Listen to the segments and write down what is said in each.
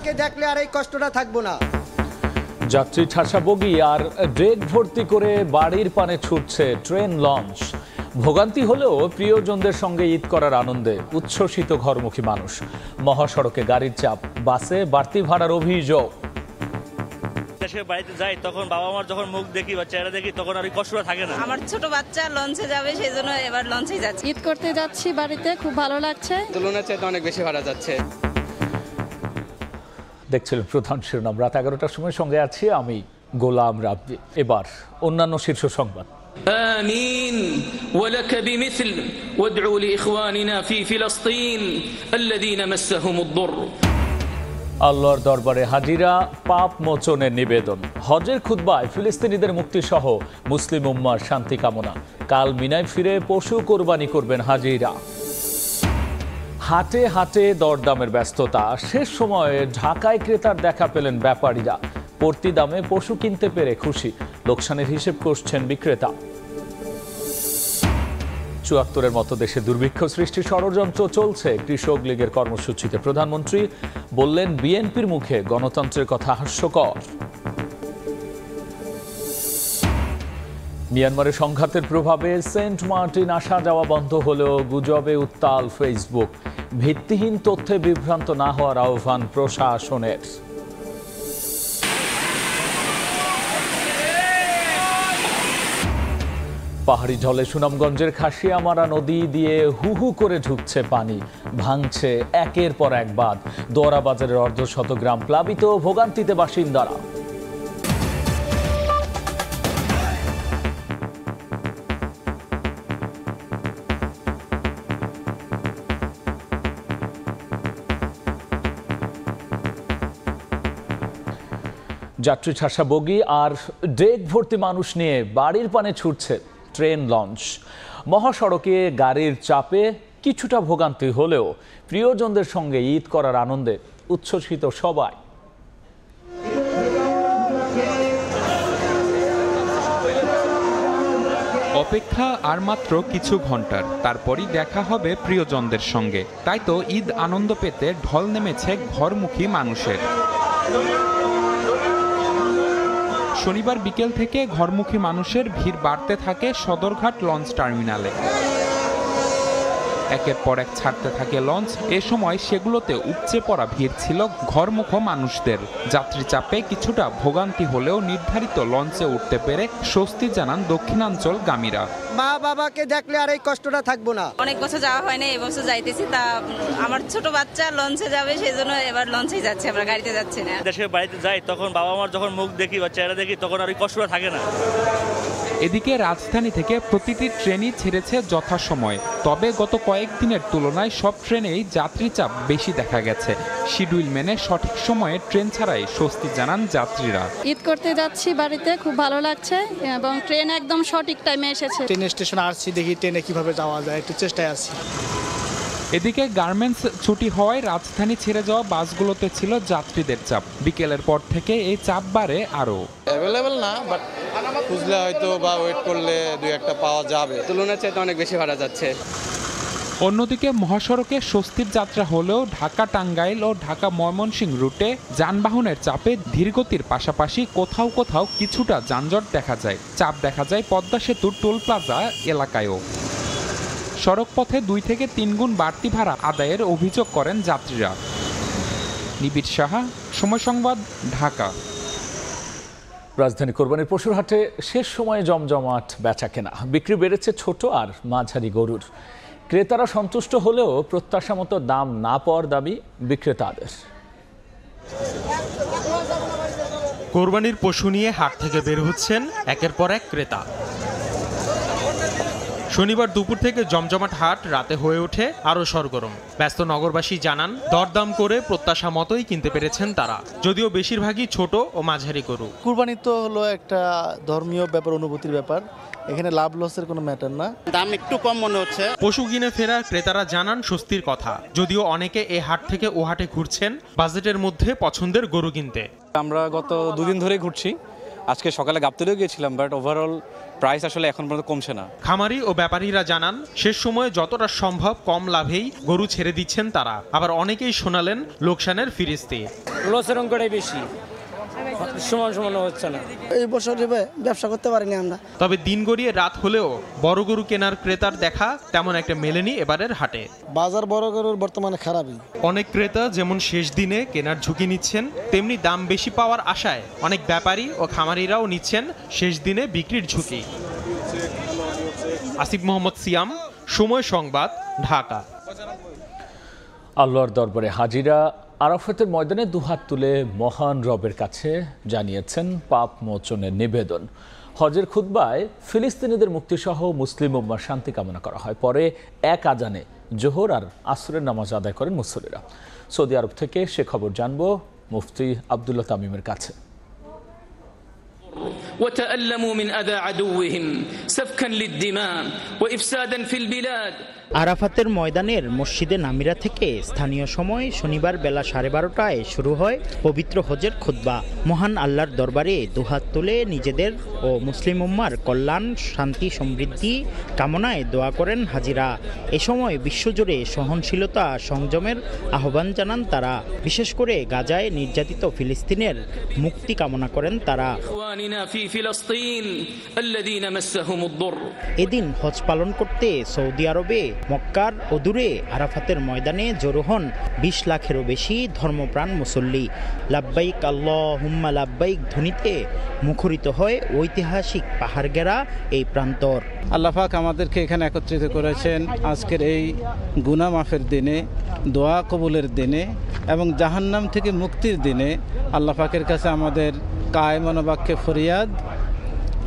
বাবাকে দেখলে আর এই কষ্টটা থাকবো না। যাত্রী ঠাসা বগি আর ড্রেগ ভর্তি করে বাড়ির পানে ছুটছে ট্রেন লঞ্চ। ভোগান্তি হলেও প্রিয়জনদের সঙ্গে ঈদ করার আনন্দে উচ্ছ্বসিত ঘরমুখী মানুষ। মহাসড়কে গাড়ির চাপ, বাসে বাড়তি ভাড়ার অভিযোগ। দেশের বাড়িতে যাই তখন বাবা মার যখন মুখ দেখি বা চেহারা দেখি তখন আর কষ্টটা থাকে না। আমার ছোট বাচ্চা লঞ্চে যাবে, সেই জন্য এবার লঞ্চে যাচ্ছি। ঈদ করতে যাচ্ছি বাড়িতে, খুব ভালো লাগছে। তুলনার চাইতে অনেক বেশি ভাড়া যাচ্ছে। দেখছিলেন প্রধান শিরোনাম। রাত 11টার সময় সঙ্গে আছি আমি গোলাম রাব্বি। এবার অন্যান্য শীর্ষ সংবাদ। آمين ولك بمثل وادعوا لإخواننا في فلسطين الذين مسهم الضر। আল্লাহর দরবারে হাজিরা, পাপ মোচনের নিবেদন। হজের খুতবায় ফিলিস্তিনিদের মুক্তি সহ মুসলিম উম্মার শান্তি কামনা। কাল মিনায় ফিরে পশু কোরবানি করবেন হাজিরা। হাটে হাটে দরদামের ব্যস্ততা। শেষ সময়ে ঢাকায় ক্রেতার দেখা পেলেন ব্যাপারীরা। পড়তি দামে পশু কিনতে পেরে খুশি। লোকসানের হিসেব করছেন বিক্রেতা। ৭৪-এর মতো দেশে দুর্ভিক্ষ সৃষ্টির ষড়যন্ত্র চলছে কৃষক লীগের কর্মসূচিতে। প্রধানমন্ত্রী বললেন বিএনপির মুখে গণতন্ত্রের কথা হাস্যকর। মিয়ানমারের সংঘাতের প্রভাবে সেন্ট মার্টিন আসা যাওয়া বন্ধ হলেও গুজবে উত্তাল ফেসবুক। ভিত্তিহীন তথ্যে বিভ্রান্ত না হওয়ার আহ্বান প্রশাসনের। পাহাড়ি ঢলে সুনামগঞ্জের খাসিয়ামারা নদী দিয়ে হু হু করে ঢুকছে পানি। ভাঙছে একের পর এক বাঁধ। দোয়ারা বাজারের অর্ধশত গ্রাম প্লাবিত, ভোগান্তিতে বাসিন্দারা। যাত্রী ঠাসা বগি আর ড্রেগ ভর্তি মানুষ নিয়ে বাড়ির পানে ছুটছে ট্রেন লঞ্চ। মহাসড়কে গাড়ির চাপে কিছুটা ভোগান্তি হলেও প্রিয়জনদের সঙ্গে ঈদ করার আনন্দে উচ্ছ্বসিত সবাই। অপেক্ষা আর মাত্র কিছু ঘন্টার, তারপরই দেখা হবে প্রিয়জনদের সঙ্গে। তাই তো ঈদ আনন্দ পেতে ঢল নেমেছে ঘরমুখী মানুষের। শনিবার বিকেল থেকে ঘরমুখী মানুষের ভিড় বাড়তে থাকে সদরঘাট লঞ্চ টার্মিনালে। একের পর এক ছাড়তে থাকে লঞ্চ। এ সময় সেগুলোতে উপচে পড়া ভিড় ছিল ঘরমুখ মানুষদের। যাত্রী চাপে কিছুটা ভোগান্তি হলেও নির্ধারিত লঞ্চে উঠতে পেরে স্বস্তি জানান দক্ষিণাঞ্চল গামীরা। মা বাবাকে দেখলে আর এই কষ্টটা থাকবো না। অনেক বছর যাওয়া হয় না, এবছর যাইতেছি। তা আমার ছোট বাচ্চা লঞ্চে যাবে, সেই জন্য এবার লঞ্চে যাচ্ছি, আমরা গাড়িতে যাচ্ছি না। দেশের বাড়িতে যাই তখন বাবা মার যখন মুখ দেখি বা চেহারা দেখি তখন আর কষ্টটা থাকে না। এদিকে রাজধানী থেকে প্রতিটি ট্রেনই ছেড়েছে যথাসময়ে। তবে গত কয়েকদিনের তুলনায় সব ট্রেনেই যাত্রী চাপ বেশি দেখা গেছে। শিডিউল মেনে সঠিক সময়ে ট্রেন ছাড়াই স্বস্তি জানান যাত্রীরা। ঈদ করতে যাচ্ছি বাড়িতে, খুব ভালো লাগছে এবং ট্রেন একদম সঠিক টাইমে এসেছে। ট্রেন স্টেশনে আসছি, দেখি ট্রেনে কিভাবে যাওয়া যায়, একটু চেষ্টায় আছি। এদিকে গার্মেন্টস ছুটি হওয়ায় রাজধানী ছেড়ে যাওয়া বাসগুলোতে ছিল যাত্রীদের চাপ। বিকেলের পর থেকে এই চাপ বাড়ে আরও। অ্যাভেলেবেল না, বাট খুঁজলে হয়তো বা ওয়েট করলে দুই একটা পাওয়া যাবে। তুলনার চাইতে অনেক বেশি ভাড়া যাচ্ছে। অন্যদিকে মহাসড়কে স্বস্তির যাত্রা হলেও ঢাকা টাঙ্গাইল ও ঢাকা ময়মনসিংহ রুটে যানবাহনের চাপে ধীরগতির পাশাপাশি কোথাও কোথাও কিছুটা যানজট দেখা যায়। চাপ দেখা যায় পদ্মা সেতুর টোল প্লাজা এলাকায়ও। সড়ক পথে 2 থেকে 3 গুণ বাড়তি ভাড়া আদায়ের অভিযোগ করেন যাত্রীরা। নিবিড় সাহা, সময় সংবাদ, ঢাকা। রাজধানী কোরবানির পশুর হাটে শেষ সময়ে জমজমাট বেচাকেনা। বিক্রি বেড়েছে ছোট আর মাঝারি গরুর। ক্রেতারা সন্তুষ্ট হলেও প্রত্যাশা মতো দাম না পাওয়ার দাবি বিক্রেতাদের। কোরবানির পশু নিয়ে হাট থেকে বের হচ্ছেন একের পর এক ক্রেতা। শনিবার দুপুর থেকে জমজমাট হাট রাতে হয়ে ওঠে আরও সরগরম। ব্যস্ত নগরবাসী জানান দরদাম করে প্রত্যাশা মতোই কিনতে পেরেছেন তারা, যদিও বেশিরভাগই ছোট ও মাঝারি গরু। কুরবানি তো হলো একটা ধর্মীয় ব্যাপার, অনুভূতির ব্যাপার। এখানে লাভ লসের কোনো ম্যাটার না, দাম একটু কম মনে হচ্ছে। পশু কিনে ফেরা ক্রেতারা জানান স্বস্তির কথা, যদিও অনেকে এ হাট থেকে ও হাটে ঘুরছেন বাজেটের মধ্যে পছন্দের গরু কিনতে। আমরা গত 2 দিন ধরে ঘুরছি, আজকে সকালে গাবতলীও গিয়েছিলাম, বাট ওভারঅল প্রাইস আসলে এখন পর্যন্ত কমছে না। খামারি ও ব্যাপারীরা জানান শেষ সময়ে যতটা সম্ভব কম লাভেই গরু ছেড়ে দিচ্ছেন তারা। আবার অনেকেই শোনালেন লোকসানের ফিরিস্তি। লসের অঙ্কটাই বেশি, সমান সমান হচ্ছে না। এই বছর ব্যবসা করতে পারিনি আমরা। তবে দিন গড়িয়ে রাত হলেও বড় গরু কেনার ক্রেতার দেখা তেমন একটা মেলেনি এবারের হাটে। বাজার বড় গরুর বর্তমানে খারাপই। অনেক ক্রেতা যেমন শেষ দিনে কেনার ঝুঁকি নিচ্ছেন, তেমনি দাম বেশি পাওয়ার আশায় অনেক ব্যাপারী ও খামারিরাও নিচ্ছেন শেষ দিনে বিক্রির ঝুঁকি। আসিফ মোহাম্মদ সিয়াম, সময় সংবাদ, ঢাকা। আল্লাহর দরবারে হাজিরা আরাফাতের ময়দানে দুহাত তুলে মহান রবের কাছে জানিয়েছেন পাপ মোচনের নিবেদন। হজের খুতবায় ফিলিস্তিনিদের মুক্তিসহ মুসলিম উম্মার শান্তি কামনা করা হয়। পরে এক আজানে জোহর আর আসরের নামাজ আদায় করেন মুসল্লিরা। সৌদি আরব থেকে সে খবর জানবো মুফতি আব্দুল্লাহ তামিমের কাছে। وتألموا من أذى عدوهم سفكا للدماء وإفسادا في البلاد। আরাফাতের ময়দানের মসজিদে নামিরা থেকে স্থানীয় সময় শনিবার বেলা 12:30টায় শুরু হয় পবিত্র হজের খুতবা। মহান আল্লাহর দরবারে দুহাত তুলে নিজেদের ও মুসলিম উম্মার কল্যাণ, শান্তি, সমৃদ্ধি কামনায় দোয়া করেন হাজিরা। এ সময় বিশ্বজুড়ে সহনশীলতা, সংযমের আহ্বান জানান তারা। বিশেষ করে গাজায় নির্যাতিত ফিলিস্তিনের মুক্তি কামনা করেন তারা। এদিন হজ পালন করতে সৌদি আরবে মক্কার অদূরে আরাফাতের ময়দানে জড়ো হন 20 লাখেরও বেশি ধর্মপ্রাণ মুসল্লি। লাব্বাইক আল্লাহুম্মা লাব্বাইক ধ্বনিতে মুখরিত হয় ঐতিহাসিক পাহাড়গেরা এই প্রান্তর। আল্লাহ পাক আমাদেরকে এখানে একত্রিত করেছেন আজকের এই গুনাহ মাফের দিনে, দোয়া কবুলের দিনে এবং জাহান্নাম থেকে মুক্তির দিনে। আল্লাহ পাকের কাছে আমাদের কায় মনোবাক্যে ফরিয়াদ,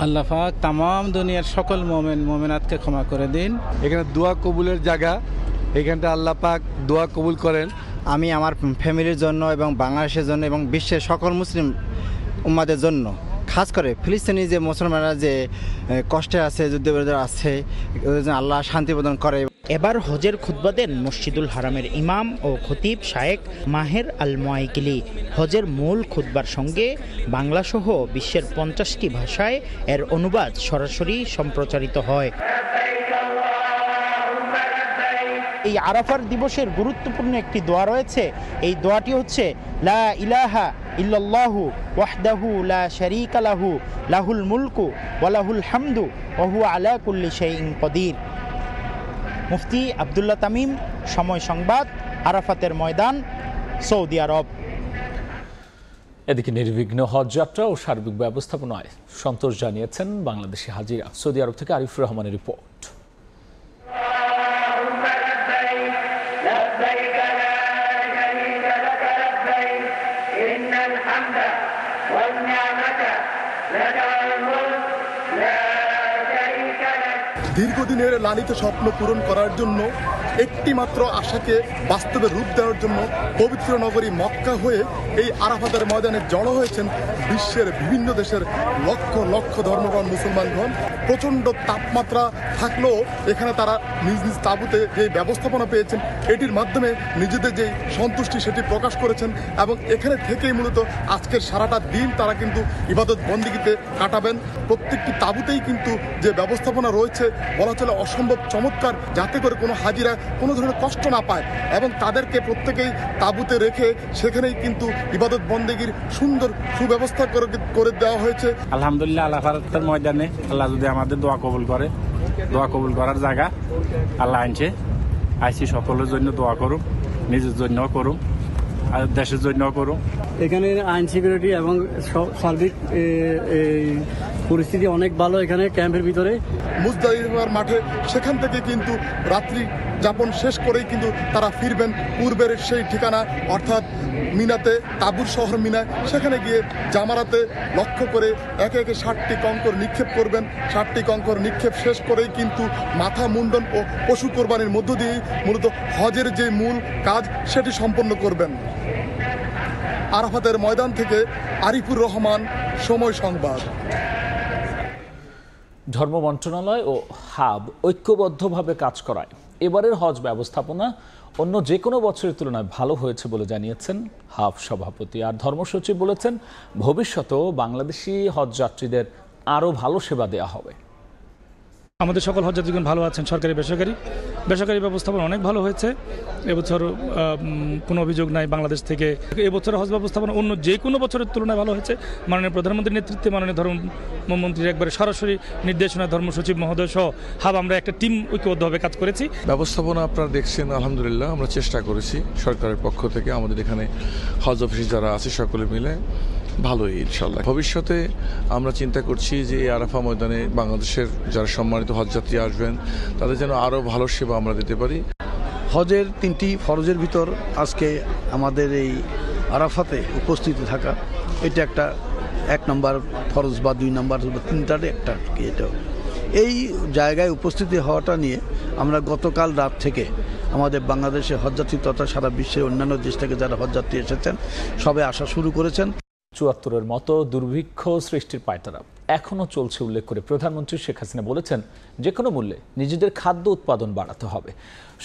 আল্লাহ পাক তামাম দুনিয়ার সকল মোমেন মোমেনাতকে ক্ষমা করে দিন। এখানে দোয়া কবুলের জায়গা, এখানটা আল্লাহ পাক দোয়া কবুল করেন। আমি আমার ফ্যামিলির জন্য এবং বাংলাদেশের জন্য এবং বিশ্বের সকল মুসলিম উম্মাদের জন্য, খাস করে ফিলিস্তিনি যে মুসলমানরা যে কষ্টে আছে, যুদ্ধবিরোধী আছে, আল্লাহ শান্তি প্রদান করে। এবার হজের খুতবা দেন মসজিদুল হারামের ইমাম ও খতিব শায়েখ মাহের আল মুয়াইকিলি। হজের মূল খুতবার সঙ্গে বাংলাসহ বিশ্বের 50টি ভাষায় এর অনুবাদ সরাসরি সম্প্রচারিত হয়। এই আরাফার দিবসের গুরুত্বপূর্ণ একটি দোয়া রয়েছে। এই দোয়াটি হচ্ছে লা ইলাহা ইল্লাল্লাহু ওয়াহদাহু লা শারীকা লাহু লাহুল মুলকু ওয়া লাহুল হামদু ওয়া হুয়া আলা কুল্লি শাইইন কাদির। মুফতি আব্দুল্লাহ তামিম, সময় সংবাদ, আরাফাতের ময়দান, সৌদি আরব। এদিকে নির্বিঘ্ন হজ যাত্রা ও সার্বিক ব্যবস্থাপনায় সন্তোষ জানিয়েছেন বাংলাদেশি হাজিরা। সৌদি আরব থেকে আরিফুর রহমানের রিপোর্ট। দীর্ঘদিনের লালিত স্বপ্ন পূরণ করার জন্য, একটি মাত্র আশাকে বাস্তবে রূপ দেওয়ার জন্য পবিত্র নগরী মক্কা হয়ে এই আরাফাতের ময়দানে জড়ো হয়েছেন বিশ্বের বিভিন্ন দেশের লক্ষ লক্ষ ধর্মপ্রাণ মুসলমানগণ। প্রচণ্ড তাপমাত্রা থাকলেও এখানে তারা নিজ নিজ তাঁবুতে যে ব্যবস্থাপনা পেয়েছেন, এটির মাধ্যমে নিজেদের যে সন্তুষ্টি সেটি প্রকাশ করেছেন এবং এখানে থেকেই মূলত আজকের সারাটা দিন তারা কিন্তু ইবাদত বন্দিগিতে কাটাবেন। প্রত্যেকটি তাঁবুতেই কিন্তু যে ব্যবস্থাপনা রয়েছে বলা চলে অসম্ভব চমৎকার, যাতে করে কোনো হাজিরা কোনো ধরনের কষ্ট না পায় এবং তাদেরকে প্রত্যেকেই তাঁবুতে রেখে সেখানেই কিন্তু ইবাদত বন্দেগীর সুন্দর সুব্যবস্থা করে দেওয়া হয়েছে। আলহামদুলিল্লাহ, আরাফাতের ময়দানে আল্লাহ যদি আমাদের দোয়া কবুল করে, দোয়া কবুল করার জায়গা আল্লাহ আনছে। আইসি সকলের জন্য দোয়া করুন, নিজের জন্য করুন আর দেশের জন্য করুন। এখানে আইন সিকিউরিটি এবং সার্বিক পরিস্থিতি অনেক ভালো এখানে ক্যাম্পের ভিতরে। মুজদালিফার মাঠে সেখান থেকে কিন্তু রাত্রি যাপন শেষ করেই কিন্তু তারা ফিরবেন পূর্বের সেই ঠিকানা, অর্থাৎ মিনাতে, তাবুর শহর মিনায়। সেখানে গিয়ে জামারাতে লক্ষ্য করে একে একে 60টি কঙ্কর নিক্ষেপ করবেন। 60টি কঙ্কর নিক্ষেপ শেষ করেই কিন্তু মাথা মুন্ডন ও পশু কোরবানির মধ্য দিয়েই মূলত হজের যে মূল কাজ সেটি সম্পন্ন করবেন। আরাফাতের ময়দান থেকে আরিফুর রহমান, সময় সংবাদ। ধর্ম মন্ত্রণালয় ও হাব ঐক্যবদ্ধভাবে কাজ করায় এবারের হজ ব্যবস্থাপনা অন্য যে কোনো বছরের তুলনায় ভালো হয়েছে বলে জানিয়েছেন হাব সভাপতি। আর ধর্মসচিব বলেছেন, ভবিষ্যতেও বাংলাদেশি হজযাত্রীদের আরও ভালো সেবা দেওয়া হবে। আমাদের সকল হজযাত্রীগণ ভালো আছেন। সরকারি বেসরকারি ব্যবস্থাপনা অনেক ভালো হয়েছে। এবছর কোনো অভিযোগ নাই বাংলাদেশ থেকে। এবছর হজ ব্যবস্থাপনা অন্য যে কোনো বছরের তুলনায় ভালো হয়েছে। মাননীয় প্রধানমন্ত্রীর নেতৃত্বে মাননীয় ধর্মমন্ত্রীর একবারে সরাসরি নির্দেশনা ধর্মসচিব মহোদয় সহ হাব আমরা একটা টিম ঐক্যবদ্ধভাবে কাজ করেছি। ব্যবস্থাপনা আপনারা দেখছেন, আলহামদুলিল্লাহ আমরা চেষ্টা করেছি সরকারের পক্ষ থেকে। আমাদের এখানে হজ অফিস যারা আছে সকলে মিলে ভালোই ইনশাল্লাহ। ভবিষ্যতে আমরা চিন্তা করছি যে এই আরাফা ময়দানে বাংলাদেশের যারা সম্মানিত হজযাত্রী আসবেন তাদের যেন আরও ভালো সেবা আমরা দিতে পারি। হজের 3টি ফরজের ভিতর আজকে আমাদের এই আরাফাতে উপস্থিতি থাকা, এটা একটা 1 নম্বর ফরজ বা 2 নম্বর 3টার একটা কি। এটা এই জায়গায় উপস্থিতি হওয়াটা নিয়ে আমরা গতকাল রাত থেকে আমাদের বাংলাদেশের হজযাত্রী তথা সারা বিশ্বের অন্যান্য দেশ থেকে যারা হজযাত্রী এসেছেন সবাই আসা শুরু করেছেন। ৭৪-এর মতো দুর্ভিক্ষ সৃষ্টির পায়তারা এখনও চলছে উল্লেখ করে প্রধানমন্ত্রী শেখ হাসিনা বলেছেন, যে কোনো মূল্যে নিজেদের খাদ্য উৎপাদন বাড়াতে হবে।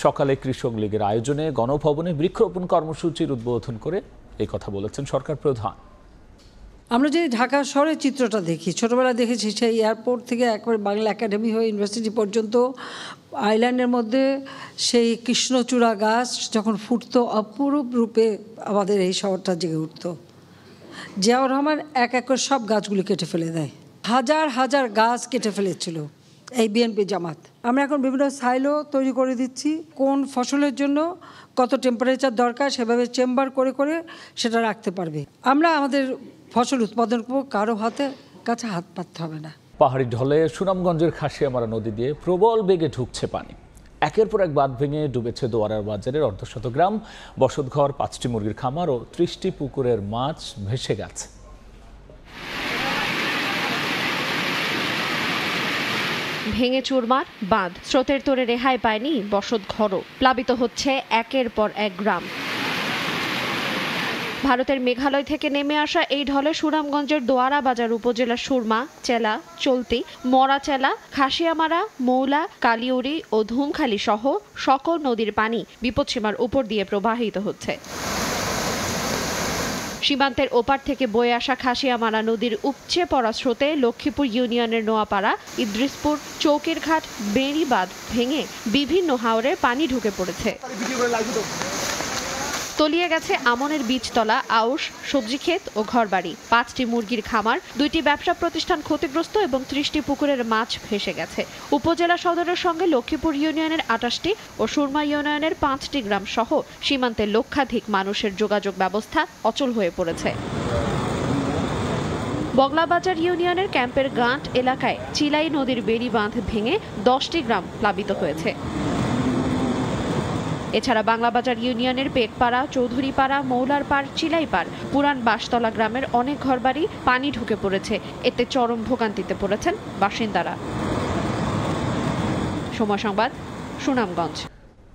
সকালে কৃষক লীগের আয়োজনে গণভবনে বৃক্ষরোপণ কর্মসূচির উদ্বোধন করে এই কথা বলেছেন সরকার প্রধান। আমরা যদি ঢাকা শহরের চিত্রটা দেখি, ছোটোবেলা দেখেছি সেই এয়ারপোর্ট থেকে একবারে বাংলা একাডেমি হয়ে ইউনিভার্সিটি পর্যন্ত আইল্যান্ডের মধ্যে সেই কৃষ্ণচূড়া গাছ যখন ফুটতো, অপরূপ রূপে আমাদের এই শহরটা জেগে উঠত। জিয়াউর রহমান এক করে সব গাছগুলি কেটে ফেলে দেয়। হাজার হাজার গাছ কেটে ফেলেছিল এই বিএনপি জামাত। আমরা এখন বিভিন্ন সাইলো তৈরি করে দিচ্ছি, কোন ফসলের জন্য কত টেম্পারেচার দরকার সেভাবে চেম্বার করে করে সেটা রাখতে পারবে। আমরা আমাদের ফসল উৎপাদন করব, কারো কাছে হাত পাততে হবে না। পাহাড়ি ঢলে সুনামগঞ্জের খাসিয়ামারা নদী দিয়ে প্রবল বেগে ঢুকছে পানি। একের পর এক বাঁধ ভেঙে ডুবেছে দোয়ারার বাজারের অর্ধশত গ্রাম, বসতঘর, 5টি মুরগির খামার ও 30টি পুকুরের মাছ ভেসে গেছে। ভেঙে চুরমার বাঁধ, স্রোতের তোরে রেহাই পায়নি বসতঘরও। প্লাবিত হচ্ছে একের পর এক গ্রাম। ভারতের মেঘালয় থেকে নেমে আসা এই ঢলে সুনামগঞ্জের দোয়ারা বাজার উপজেলার সুরমা, চেলা, চলতি, মরাচেলা, খাসিয়ামারা, মৌলা, কালিউরি ও ধুমখালি সহ সকল নদীর পানি বিপদসীমার উপর দিয়ে প্রবাহিত হচ্ছে। সীমান্তের ওপার থেকে বয়ে আসা খাসিয়ামারা নদীর উপচে পড়া স্রোতে লক্ষ্মীপুর ইউনিয়নের নোয়াপাড়া, ইদ্রিসপুর, চৌকিরঘাট, বেড়িবাঁধ ভেঙে বিভিন্ন হাওরে পানি ঢুকে পড়েছে। তলিয়ে গেছে আমনের বীজতলা, আউশ, সবজি ক্ষেত ও ঘরবাড়ি। 5টি মুরগির খামার, 2টি ব্যবসা প্রতিষ্ঠান ক্ষতিগ্রস্ত এবং 30টি পুকুরের মাছ ভেসে গেছে। উপজেলা সদরের সঙ্গে লক্ষ্মীপুর ইউনিয়নের 28টি ও সুরমা ইউনিয়নের 5টি গ্রাম সহ সীমান্তের লক্ষাধিক মানুষের যোগাযোগ ব্যবস্থা অচল হয়ে পড়েছে। বগলাবাজার ইউনিয়নের ক্যাম্পের গাঁট এলাকায় চিলাই নদীর বেড়ি বাঁধ ভেঙে 10টি গ্রাম প্লাবিত হয়েছে। এছাড়া বাংলাবাজার ইউনিয়নের পেকপাড়া, চৌধুরীপাড়া, মৌলারপাড়, চিলাইপাড়, পুরান বাসতলা গ্রামের অনেক ঘরবাড়ি পানি ঢুকে পড়েছে। এতে চরম ভোগান্তিতে পড়েছেন বাসিন্দারা। সময় সংবাদ, সুনামগঞ্জ।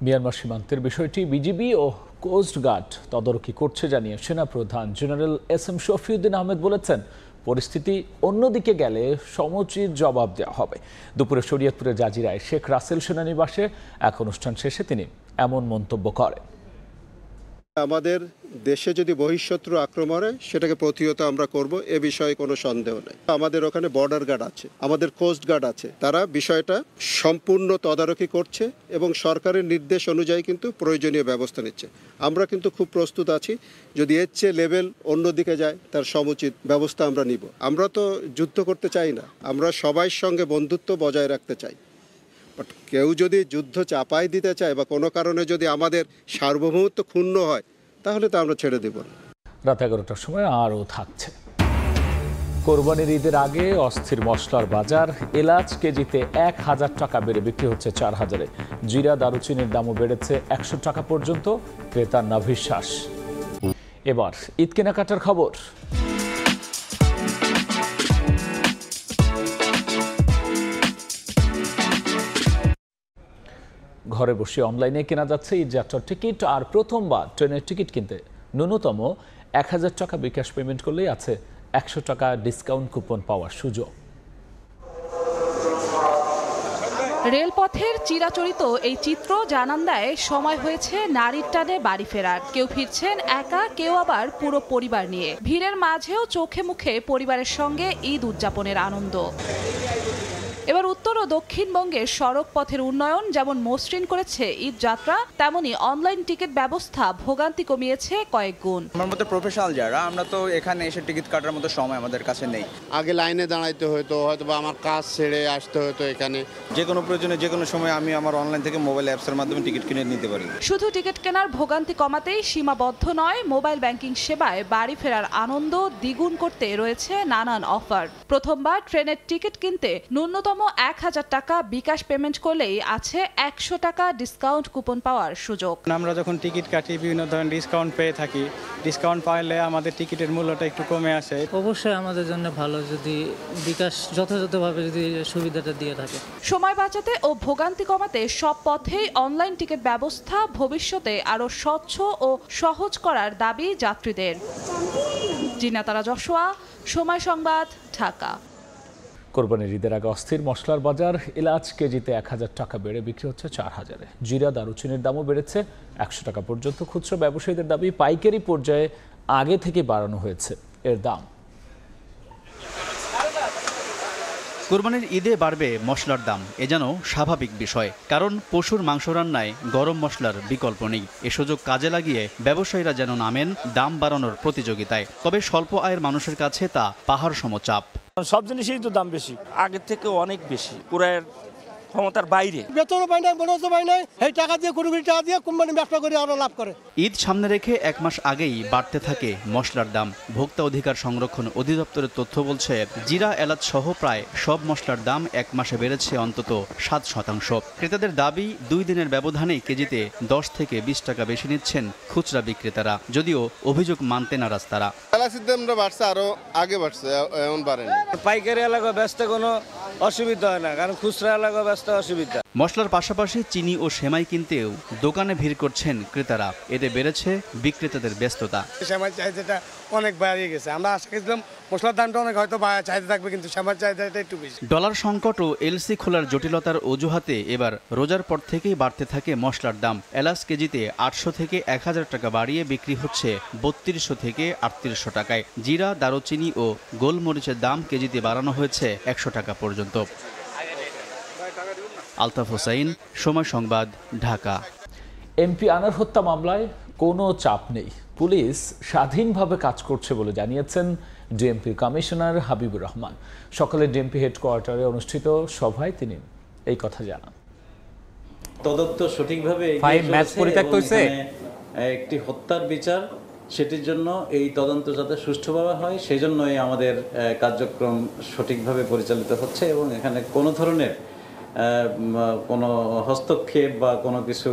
মিয়ানমার সীমান্তের বিষয়টি বিজিবি ও কোস্টগার্ড তদারকি করছে জানিয়ে সেনাপ্রধান জেনারেল SM শফিউদ্দিন আহমেদ বলেছেন, পরিস্থিতি অন্যদিকে গেলে সমুচিত জবাব দেওয়া হবে। দুপুরে শরীয়তপুরের জাজিরায় শেখ রাসেল সেনানিবাসে এক অনুষ্ঠান শেষে তিনি এমন মন্তব্য করেন। আমাদের দেশে যদি বহিঃশত্রু আক্রমণ হয় সেটাকে প্রতিহত আমরা করব, এ বিষয়ে কোনো সন্দেহ নেই। আমাদের ওখানে বর্ডার গার্ড আছে, আমাদের কোস্ট গার্ড আছে, তারা বিষয়টা সম্পূর্ণ তদারকি করছে এবং সরকারের নির্দেশ অনুযায়ী কিন্তু প্রয়োজনীয় ব্যবস্থা নিচ্ছে। আমরা কিন্তু খুব প্রস্তুত আছি, যদি এর চেয়ে লেভেল অন্যদিকে যায় তার সমুচিত ব্যবস্থা আমরা নিব। আমরা তো যুদ্ধ করতে চাই না, আমরা সবার সঙ্গে বন্ধুত্ব বজায় রাখতে চাই। বাট কেউ যদি যুদ্ধ চাপাই দিতে চায় বা কোনো কারণে যদি আমাদের সার্বভৌমত্ব ক্ষুণ্ণ হয় তাহলে তো আমরা ছেড়ে দেব না। রাত 11টার সময় আরও থাকছে। কোরবানির ঈদের আগে অস্থির মশলার বাজার। এলাচ কেজিতে 1000 টাকা বেড়ে বিক্রি হচ্ছে 4000-এ। জিরা, দারুচিনির দামও বেড়েছে 100 টাকা পর্যন্ত। ক্রেতার নাভিশ্বাস। এবার ঈদ কেনাকাটার খবর। ঘরে বসে অনলাইনে কেনা যাচ্ছে ঈদ যাত্রার টিকিট। আর প্রথমবার ট্রেনের টিকিট কিনতে ন্যূনতম 1000 টাকা বিকাশ পেমেন্ট করলেই আছে 100 টাকা ডিসকাউন্ট কুপন পাওয়ার সুযোগ। রেলপথের চিরাচরিত এই চিত্র জানান দেয় সময় হয়েছে নারীর টানে বাড়ি ফেরার। কেউ ফিরছেন একা, কেউ আবার পুরো পরিবার নিয়ে। ভিড়ের মাঝেও চোখে মুখে পরিবারের সঙ্গে ঈদ উদযাপনের আনন্দ। এবার উত্তর ও দক্ষিণবঙ্গের সড়ক পথের উন্নয়ন যেমন মসৃণ করেছে ঈদ যাত্রা, তেমনি অনলাইন টিকিট ব্যবস্থা ভোগান্তি কমিয়েছে কয়েক গুণ। আমার মতো প্রফেশনাল যারা, আমরা তো এখানে এসে টিকিট কাটার মতো সময় আমাদের কাছে নেই। আগে লাইনে দাঁড়াইতে হতো, হয়তো বা আমার কাজ ছেড়ে আসতে হতো এখানে। যে কোনো প্রয়োজনে যে কোনো সময় আমি আমার অনলাইন থেকে মোবাইল অ্যাপসের মাধ্যমে টিকিট কিনে নিতে পারি। শুধু টিকিট কেনার ভোগান্তি কমাতেই সীমাবদ্ধ নয়, মোবাইল ব্যাংকিং সেবায় বাড়ি ফেরার আনন্দ দ্বিগুণ করতে রয়েছে নানান অফার। প্রথমবার ট্রেনের টিকিট কিনতে ন্যূনতম 1000 টাকা বিকাশ পেমেন্ট করলেই আছে 100 টাকা ডিসকাউন্ট কুপন পাওয়ার সুযোগ। আমরা যখন টিকিট কাটি বিভিন্ন ধরনের ডিসকাউন্ট পেয়ে থাকি। ডিসকাউন্ট পাইলে আমাদের টিকিটের মূল্যটা একটু কমে আসে। অবশ্যই আমাদের জন্য ভালো যদি বিকাশ যথাযথভাবে যদি সুবিধাটা দিয়ে থাকে। সময় বাঁচাতে ও ভোগান্তি কমাতে সব পথেই অনলাইন টিকিট ব্যবস্থা ভবিষ্যতে আরো স্বচ্ছ ও সহজ করার দাবি যাত্রীদের। জিনাতারা যশোয়া, সময় সংবাদ, ঢাকা। কোরবানির ঈদের আগে অস্থির মশলার বাজার। এলাচ কেজিতে 1000 টাকা বেড়ে বিক্রি হচ্ছে 4000-এ। জিরা, দারুচিনির দামও বেড়েছে 100 টাকা পর্যন্ত। খুচরা ব্যবসায়ীদের দাবি পাইকারি পর্যায়ে আগে থেকে বাড়ানো হয়েছে এর দাম। কোরবানির ঈদে বাড়বে মশলার দাম, এ যেন স্বাভাবিক বিষয়, কারণ পশুর মাংস রান্নায় গরম মশলার বিকল্প নেই। এ সুযোগ কাজে লাগিয়ে ব্যবসায়ীরা যেন নামেন দাম বাড়ানোর প্রতিযোগিতায়। তবে স্বল্প আয়ের মানুষের কাছে তা পাহাড় সম চাপ। সব জিনিসেই তো দাম বেশি, আগের থেকে অনেক বেশি, পুরার ক্ষমতার বাইরে। বেতনও পাই নাই, বোনাসও পাই নাই, এই টাকা দিয়ে কোটি টাকা দিয়ে কোম্পানি ব্যবসা করে আরো লাভ করে। ঈদ সামনে রেখে 1 মাস আগেই বাড়তে থাকে মশলার দাম। ভোক্তা অধিকার সংরক্ষণ অধিদপ্তরের তথ্য বলছে, জিরা, এলাচ সহ প্রায় সব মশলার দাম 1 মাসে বেড়েছে অন্তত 7%। ক্রেতাদের দাবি, 2 দিনের ব্যবধানে কেজিতে 10 থেকে 20 টাকা বেশি নিচ্ছেন খুচরা বিক্রেতারা, যদিও অভিযোগ মানতে নারাজ তারা। এলাচির দামটা বাড়ছে, আরো আগে বাড়ছে, এমন বাড়েনি। পাইকারি এলাকা ব্যস্ত কোনো অসুবিধা হয় না, কারণ খুচরা এলাকা ব্যস্ত অসুবিধা। মশলার পাশাপাশি চিনি ও সেমাই কিনতেও দোকানে ভিড় করছেন ক্রেতারা। এতে বেড়েছে বিক্রেতাদের ব্যস্ততা। সেমাই চাহিদাটা অনেক বেড়ে গেছে। আমরা আশা করছিলাম মশলার দামটা অনেক হয়তো চাহিদা থাকবে, কিন্তু সেমাই চাহিদাটা একটু বেশি। ডলার সংকট ও এলসি খোলার জটিলতার অজুহাতে এবার রোজার পর থেকেই বাড়তে থাকে মশলার দাম। এলাচ কেজিতে 800 থেকে 1000 টাকা বাড়িয়ে বিক্রি হচ্ছে 3200 থেকে 3800 টাকায়। জিরা, দারুচিনি ও গোলমরিচের দাম কেজিতে বাড়ানো হয়েছে 100 টাকা পর্যন্ত। আলতাফ হোসাইন, সময় সংবাদ, ঢাকা। এমপি আনার হত্যা মামলায় কোনো চাপ নেই, পুলিশ স্বাধীনভাবে কাজ করছে বলে জানিয়েছেন ডিএমপি কমিশনার হাবিবুর রহমান। সকালে ডিএমপি হেডকোয়ার্টারে অনুষ্ঠিত সভায় তিনি এই কথা জানান। তদন্ত সঠিকভাবে একটি হত্যার বিচার, সেটির জন্য এই তদন্ত যাতে সুষ্ঠুভাবে হয় সেই জন্যই আমাদের কার্যক্রম সঠিকভাবে পরিচালিত হচ্ছে এবং এখানে কোনো ধরনের কোনো হস্তক্ষেপ বা কোনো কিছু,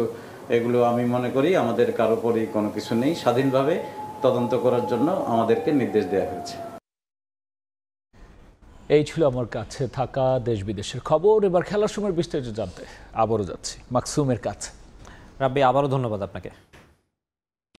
এগুলো আমি মনে করি আমাদের কারোপরই কোনো কিছু নেই। স্বাধীনভাবে তদন্ত করার জন্য আমাদেরকে নির্দেশ দেওয়া হয়েছে। এই ছিল আমার কাছে থাকা দেশ বিদেশের খবর। এবার খেলার সময় বিস্তারিত জানতে আবারও যাচ্ছি মাকসুমের কাছে। রাব্বি, আবারও ধন্যবাদ আপনাকে।